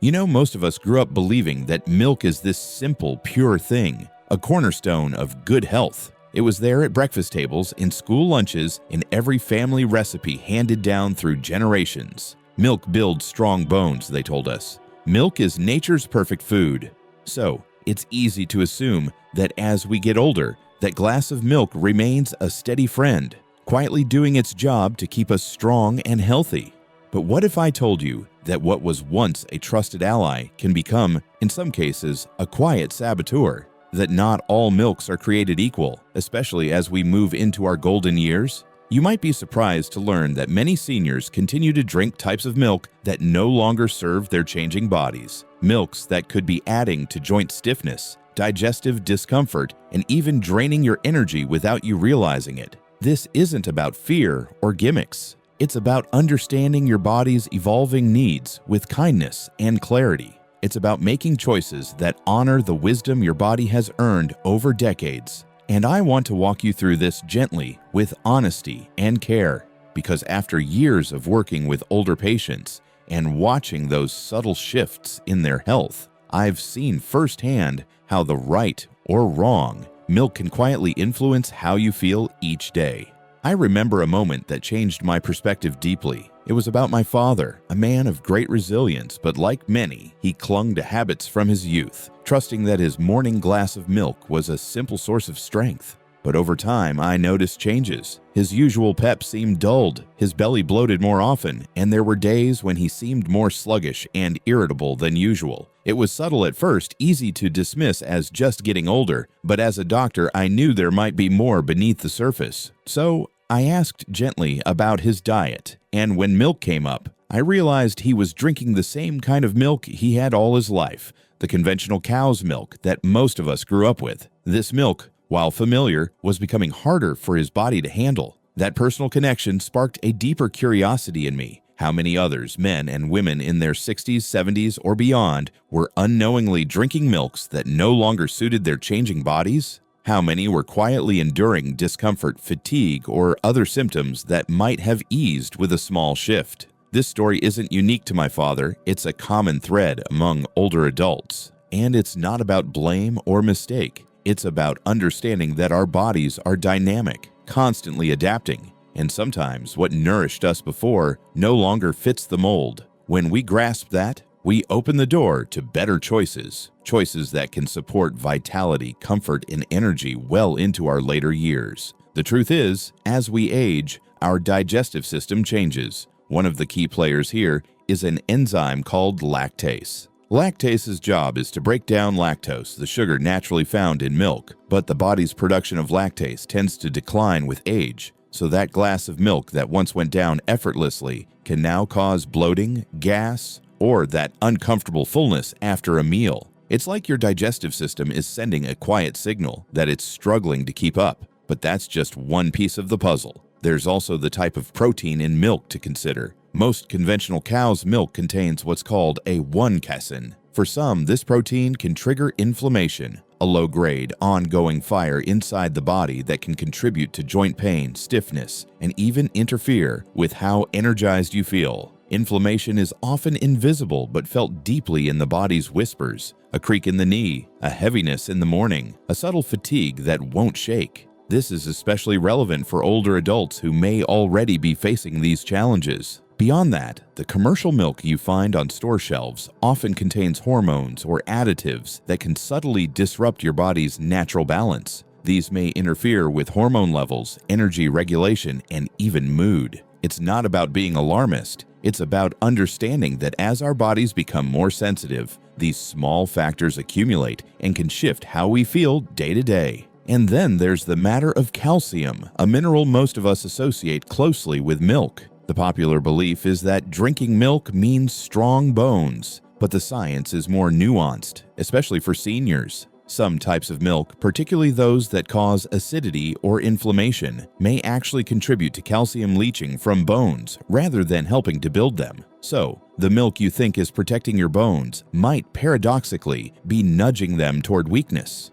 You know, most of us grew up believing that milk is this simple, pure thing, a cornerstone of good health. It was there at breakfast tables, in school lunches, in every family recipe handed down through generations. Milk builds strong bones, they told us. Milk is nature's perfect food. So, it's easy to assume that as we get older, that glass of milk remains a steady friend, quietly doing its job to keep us strong and healthy. But what if I told you that what was once a trusted ally can become, in some cases, a quiet saboteur? That not all milks are created equal, especially as we move into our golden years? You might be surprised to learn that many seniors continue to drink types of milk that no longer serve their changing bodies. Milks that could be adding to joint stiffness, digestive discomfort, and even draining your energy without you realizing it. This isn't about fear or gimmicks. It's about understanding your body's evolving needs with kindness and clarity. It's about making choices that honor the wisdom your body has earned over decades. And I want to walk you through this gently, with honesty and care, because after years of working with older patients and watching those subtle shifts in their health, I've seen firsthand how the right or wrong milk can quietly influence how you feel each day. I remember a moment that changed my perspective deeply. It was about my father, a man of great resilience, but like many, he clung to habits from his youth, trusting that his morning glass of milk was a simple source of strength. But over time, I noticed changes. His usual pep seemed dulled, his belly bloated more often, and there were days when he seemed more sluggish and irritable than usual. It was subtle at first, easy to dismiss as just getting older, but as a doctor, I knew there might be more beneath the surface. So I asked gently about his diet, and when milk came up, I realized he was drinking the same kind of milk he had all his life, the conventional cow's milk that most of us grew up with. This milk, while familiar, was becoming harder for his body to handle. That personal connection sparked a deeper curiosity in me. How many others, men and women in their 60s, 70s, or beyond, were unknowingly drinking milks that no longer suited their changing bodies? How many were quietly enduring discomfort, fatigue, or other symptoms that might have eased with a small shift? This story isn't unique to my father, it's a common thread among older adults. And it's not about blame or mistake. It's about understanding that our bodies are dynamic, constantly adapting, and sometimes what nourished us before no longer fits the mold. When we grasp that, we open the door to better choices, choices that can support vitality, comfort, and energy well into our later years. The truth is, as we age, our digestive system changes. One of the key players here is an enzyme called lactase. Lactase's job is to break down lactose, the sugar naturally found in milk, but the body's production of lactase tends to decline with age, so that glass of milk that once went down effortlessly can now cause bloating, gas, or that uncomfortable fullness after a meal. It's like your digestive system is sending a quiet signal that it's struggling to keep up, but that's just one piece of the puzzle. There's also the type of protein in milk to consider. Most conventional cow's milk contains what's called a 1-casein. For some, this protein can trigger inflammation, a low-grade, ongoing fire inside the body that can contribute to joint pain, stiffness, and even interfere with how energized you feel. Inflammation is often invisible but felt deeply in the body's whispers. A creak in the knee, a heaviness in the morning, a subtle fatigue that won't shake. This is especially relevant for older adults who may already be facing these challenges. Beyond that, the commercial milk you find on store shelves often contains hormones or additives that can subtly disrupt your body's natural balance. These may interfere with hormone levels, energy regulation, and even mood. It's not about being alarmist. It's about understanding that as our bodies become more sensitive, these small factors accumulate and can shift how we feel day to day. And then there's the matter of calcium, a mineral most of us associate closely with milk. The popular belief is that drinking milk means strong bones, but the science is more nuanced, especially for seniors. Some types of milk, particularly those that cause acidity or inflammation, may actually contribute to calcium leaching from bones rather than helping to build them. So, the milk you think is protecting your bones might paradoxically be nudging them toward weakness.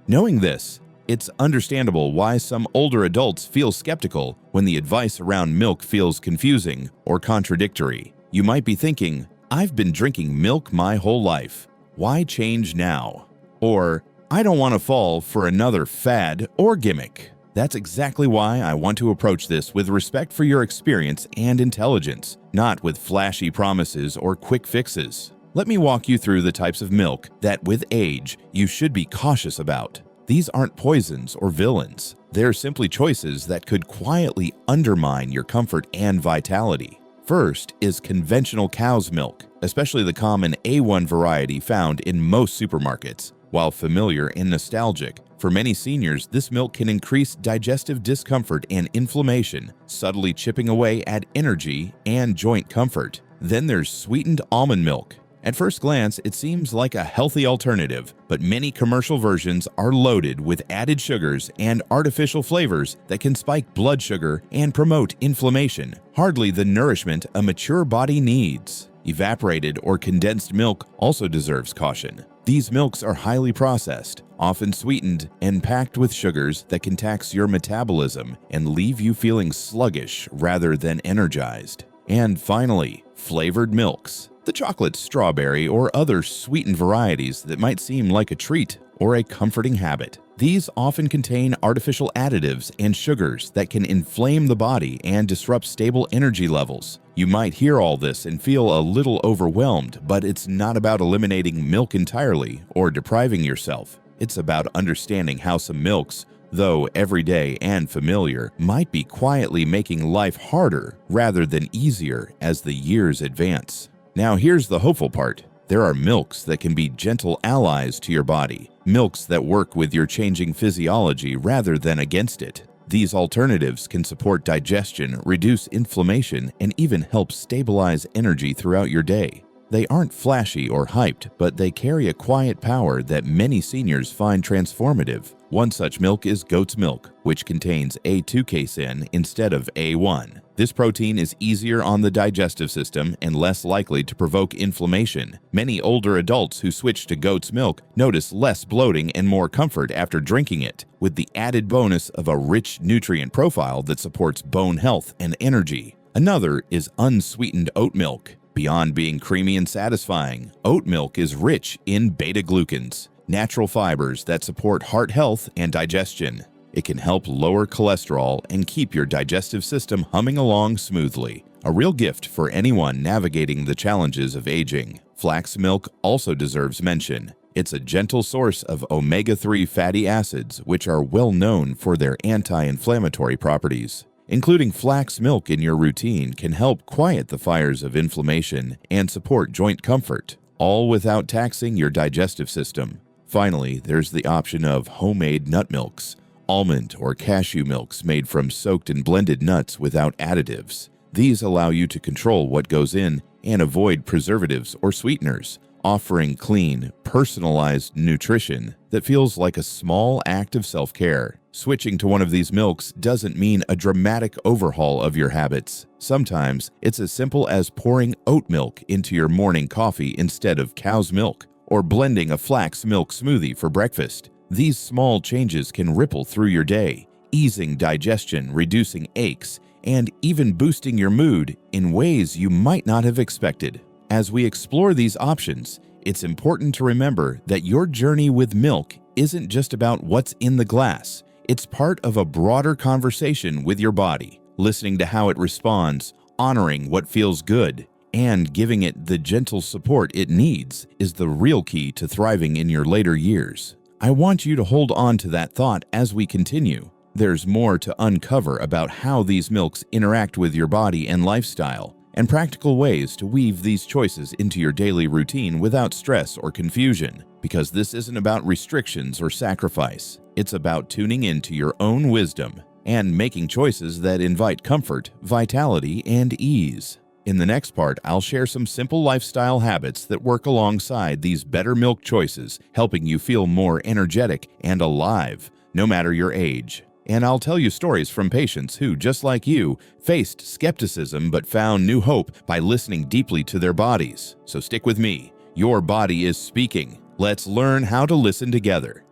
Knowing this, it's understandable why some older adults feel skeptical when the advice around milk feels confusing or contradictory. You might be thinking, "I've been drinking milk my whole life. Why change now?" Or, "I don't want to fall for another fad or gimmick." That's exactly why I want to approach this with respect for your experience and intelligence, not with flashy promises or quick fixes. Let me walk you through the types of milk that, with age, you should be cautious about. These aren't poisons or villains. They're simply choices that could quietly undermine your comfort and vitality. First is conventional cow's milk, especially the common A1 variety found in most supermarkets. While familiar and nostalgic, for many seniors, this milk can increase digestive discomfort and inflammation, subtly chipping away at energy and joint comfort. Then there's sweetened almond milk. At first glance, it seems like a healthy alternative, but many commercial versions are loaded with added sugars and artificial flavors that can spike blood sugar and promote inflammation, hardly the nourishment a mature body needs. Evaporated or condensed milk also deserves caution. These milks are highly processed, often sweetened, and packed with sugars that can tax your metabolism and leave you feeling sluggish rather than energized. And finally, flavored milks. The chocolate, strawberry, or other sweetened varieties that might seem like a treat or a comforting habit. These often contain artificial additives and sugars that can inflame the body and disrupt stable energy levels. You might hear all this and feel a little overwhelmed, but it's not about eliminating milk entirely or depriving yourself. It's about understanding how some milks, though everyday and familiar, might be quietly making life harder rather than easier as the years advance. Now here's the hopeful part. There are milks that can be gentle allies to your body, milks that work with your changing physiology rather than against it. These alternatives can support digestion, reduce inflammation, and even help stabilize energy throughout your day. They aren't flashy or hyped, but they carry a quiet power that many seniors find transformative. One such milk is goat's milk, which contains A2 casein instead of A1. This protein is easier on the digestive system and less likely to provoke inflammation. Many older adults who switch to goat's milk notice less bloating and more comfort after drinking it, with the added bonus of a rich nutrient profile that supports bone health and energy. Another is unsweetened oat milk. Beyond being creamy and satisfying, oat milk is rich in beta-glucans, natural fibers that support heart health and digestion. It can help lower cholesterol and keep your digestive system humming along smoothly. A real gift for anyone navigating the challenges of aging. Flax milk also deserves mention. It's a gentle source of omega-3 fatty acids, which are well known for their anti-inflammatory properties. Including flax milk in your routine can help quiet the fires of inflammation and support joint comfort, all without taxing your digestive system. Finally, there's the option of homemade nut milks, almond or cashew milks made from soaked and blended nuts without additives. These allow you to control what goes in and avoid preservatives or sweeteners, offering clean, personalized nutrition that feels like a small act of self-care. Switching to one of these milks doesn't mean a dramatic overhaul of your habits. Sometimes it's as simple as pouring oat milk into your morning coffee instead of cow's milk, or blending a flax milk smoothie for breakfast. These small changes can ripple through your day, easing digestion, reducing aches, and even boosting your mood in ways you might not have expected. As we explore these options, it's important to remember that your journey with milk isn't just about what's in the glass. It's part of a broader conversation with your body, listening to how it responds, honoring what feels good, and giving it the gentle support it needs is the real key to thriving in your later years. I want you to hold on to that thought as we continue. There's more to uncover about how these milks interact with your body and lifestyle, and practical ways to weave these choices into your daily routine without stress or confusion. Because this isn't about restrictions or sacrifice. It's about tuning into your own wisdom and making choices that invite comfort, vitality, and ease. In the next part, I'll share some simple lifestyle habits that work alongside these better milk choices, helping you feel more energetic and alive, no matter your age. And I'll tell you stories from patients who, just like you, faced skepticism but found new hope by listening deeply to their bodies. So stick with me. Your body is speaking. Let's learn how to listen together.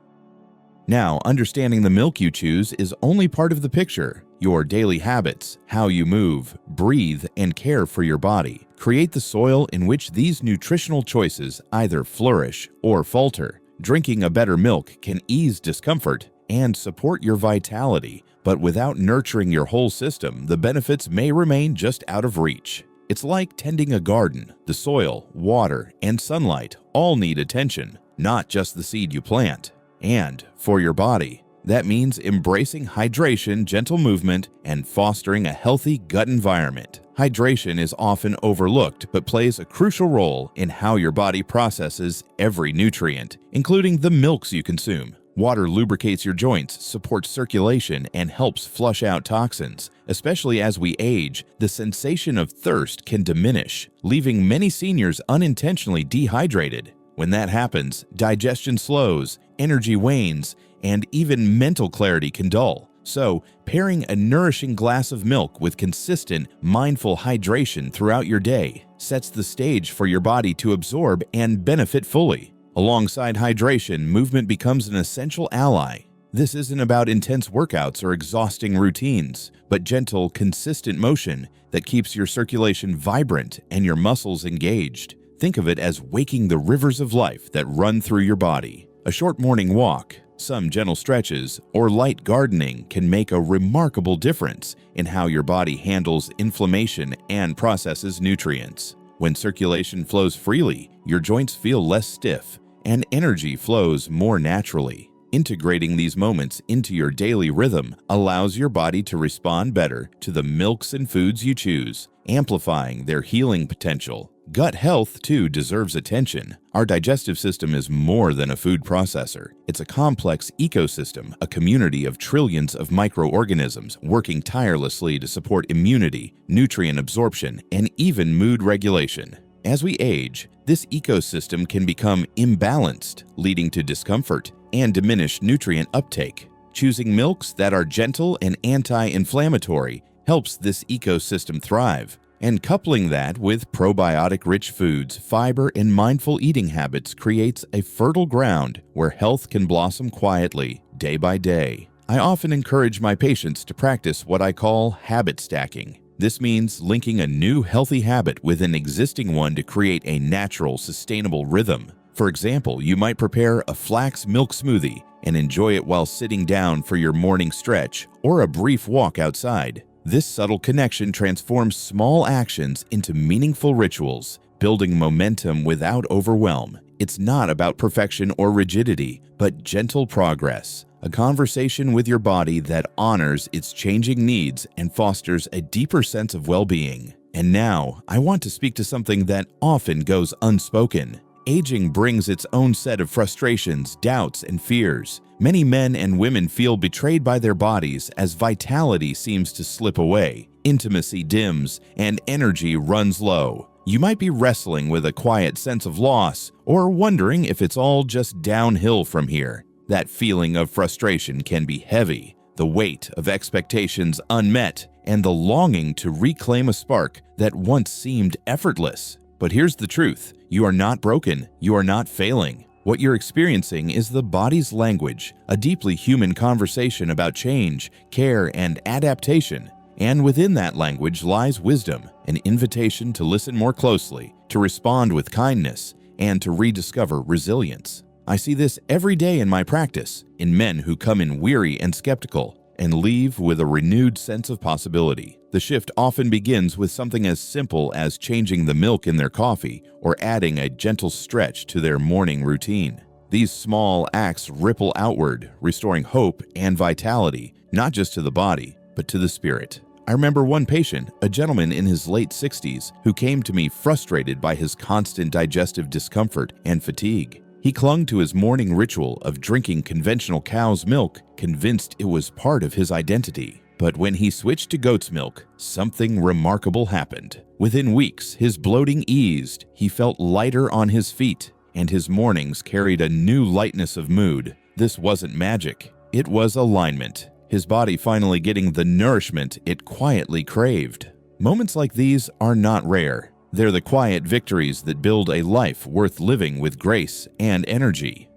Now, understanding the milk you choose is only part of the picture. Your daily habits, how you move, breathe, and care for your body, create the soil in which these nutritional choices either flourish or falter. Drinking a better milk can ease discomfort and support your vitality, but without nurturing your whole system, the benefits may remain just out of reach. It's like tending a garden. The soil, water, and sunlight all need attention, not just the seed you plant. And for your body, that means embracing hydration, gentle movement, and fostering a healthy gut environment. Hydration is often overlooked but plays a crucial role in how your body processes every nutrient, including the milks you consume. Water lubricates your joints, supports circulation, and helps flush out toxins. Especially as we age, the sensation of thirst can diminish, leaving many seniors unintentionally dehydrated. When that happens, digestion slows, energy wanes, and even mental clarity can dull. So, pairing a nourishing glass of milk with consistent, mindful hydration throughout your day sets the stage for your body to absorb and benefit fully. Alongside hydration, movement becomes an essential ally. This isn't about intense workouts or exhausting routines, but gentle, consistent motion that keeps your circulation vibrant and your muscles engaged. Think of it as waking the rivers of life that run through your body. A short morning walk, some gentle stretches, or light gardening can make a remarkable difference in how your body handles inflammation and processes nutrients. When circulation flows freely, your joints feel less stiff, and energy flows more naturally. Integrating these moments into your daily rhythm allows your body to respond better to the milks and foods you choose, amplifying their healing potential. Gut health, too, deserves attention. Our digestive system is more than a food processor. It's a complex ecosystem, a community of trillions of microorganisms working tirelessly to support immunity, nutrient absorption, and even mood regulation. As we age, this ecosystem can become imbalanced, leading to discomfort and diminished nutrient uptake. Choosing milks that are gentle and anti-inflammatory helps this ecosystem thrive. And coupling that with probiotic-rich foods, fiber, and mindful eating habits creates a fertile ground where health can blossom quietly, day by day. I often encourage my patients to practice what I call habit stacking. This means linking a new healthy habit with an existing one to create a natural, sustainable rhythm. For example, you might prepare a flax milk smoothie and enjoy it while sitting down for your morning stretch or a brief walk outside. This subtle connection transforms small actions into meaningful rituals, building momentum without overwhelm. It's not about perfection or rigidity, but gentle progress. A conversation with your body that honors its changing needs and fosters a deeper sense of well-being. And now, I want to speak to something that often goes unspoken. Aging brings its own set of frustrations, doubts, and fears. Many men and women feel betrayed by their bodies as vitality seems to slip away, intimacy dims, and energy runs low. You might be wrestling with a quiet sense of loss or wondering if it's all just downhill from here. That feeling of frustration can be heavy, the weight of expectations unmet, and the longing to reclaim a spark that once seemed effortless. But here's the truth. You are not broken. You are not failing. What you're experiencing is the body's language, a deeply human conversation about change, care, and adaptation. And within that language lies wisdom, an invitation to listen more closely, to respond with kindness, and to rediscover resilience. I see this every day in my practice, in men who come in weary and skeptical, and leave with a renewed sense of possibility. The shift often begins with something as simple as changing the milk in their coffee or adding a gentle stretch to their morning routine. These small acts ripple outward, restoring hope and vitality, not just to the body, but to the spirit. I remember one patient, a gentleman in his late 60s, who came to me frustrated by his constant digestive discomfort and fatigue. He clung to his morning ritual of drinking conventional cow's milk, convinced it was part of his identity. But when he switched to goat's milk, something remarkable happened. Within weeks, his bloating eased, he felt lighter on his feet, and his mornings carried a new lightness of mood. This wasn't magic, it was alignment. His body finally getting the nourishment it quietly craved. Moments like these are not rare. They're the quiet victories that build a life worth living with grace and energy.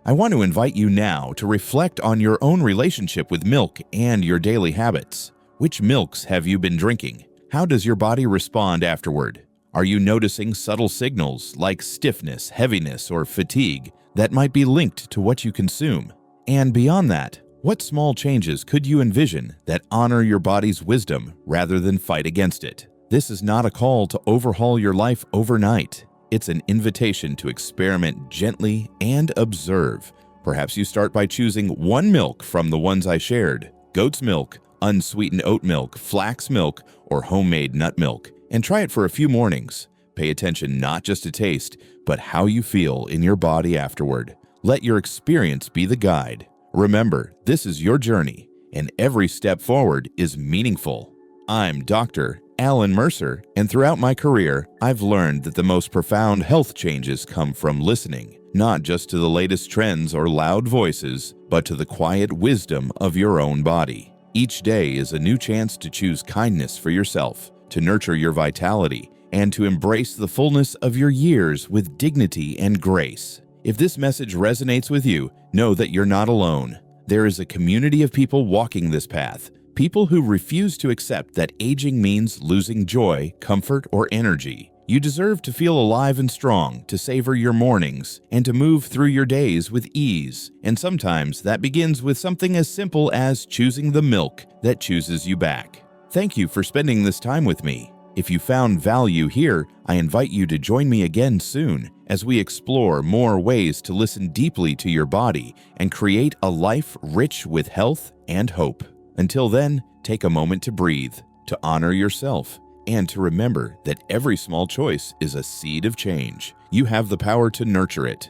I want to invite you now to reflect on your own relationship with milk and your daily habits. Which milks have you been drinking? How does your body respond afterward? Are you noticing subtle signals like stiffness, heaviness, or fatigue that might be linked to what you consume? And beyond that, what small changes could you envision that honor your body's wisdom rather than fight against it? This is not a call to overhaul your life overnight. It's an invitation to experiment gently and observe. Perhaps you start by choosing one milk from the ones I shared: goat's milk, unsweetened oat milk, flax milk, or homemade nut milk, and try it for a few mornings. Pay attention not just to taste, but how you feel in your body afterward. Let your experience be the guide. Remember, this is your journey, and every step forward is meaningful. I'm Dr. Alan Mercer, and throughout my career, I've learned that the most profound health changes come from listening, not just to the latest trends or loud voices, but to the quiet wisdom of your own body. Each day is a new chance to choose kindness for yourself, to nurture your vitality, and to embrace the fullness of your years with dignity and grace. If this message resonates with you, know that you're not alone. There is a community of people walking this path, people who refuse to accept that aging means losing joy, comfort, or energy. You deserve to feel alive and strong, to savor your mornings, and to move through your days with ease. And sometimes that begins with something as simple as choosing the milk that chooses you back. Thank you for spending this time with me. If you found value here, I invite you to join me again soon as we explore more ways to listen deeply to your body and create a life rich with health and hope. Until then, take a moment to breathe, to honor yourself, and to remember that every small choice is a seed of change. You have the power to nurture it.